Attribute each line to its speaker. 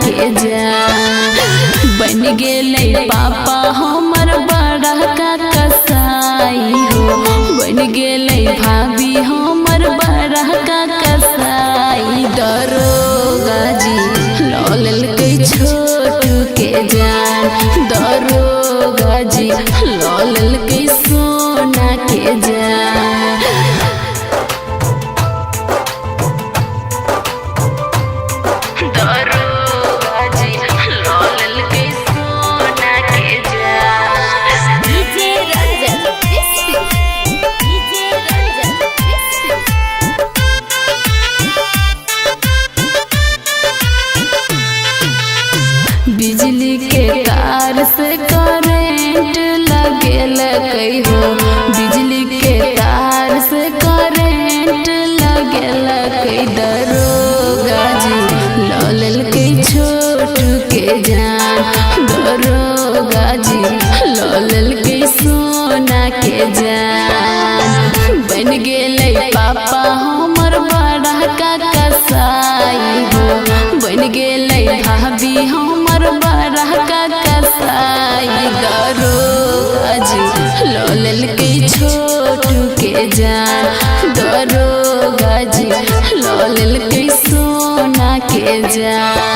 Speaker 1: के जान। बन गेले पापा हमर बड़ा का कसाई हो, बन गेले भाभी हमर बड़ा का कसाई। दरोगा जी लौल के छोटू के जान, दरोगा जी लौल के सोना के जान। दरोगा जी लौल के सोना के जान।
Speaker 2: डीजे रंजन डीजे रंजन
Speaker 1: बिजली के तार से करेंट लगेल कई हो, बिजली के तार से करेंट लगेल कई। दरोगा जी लौल के छोटू के जान, दरोगा जी लौल के सोना के जान। बन गेले पापा हमर बड़ा का कसाई हो, बन गेले भाभी हमर बड़ा का कसाई। दरोगा जी लौल के छोटू के जान, दरोगा जी लौल के सोना के जान।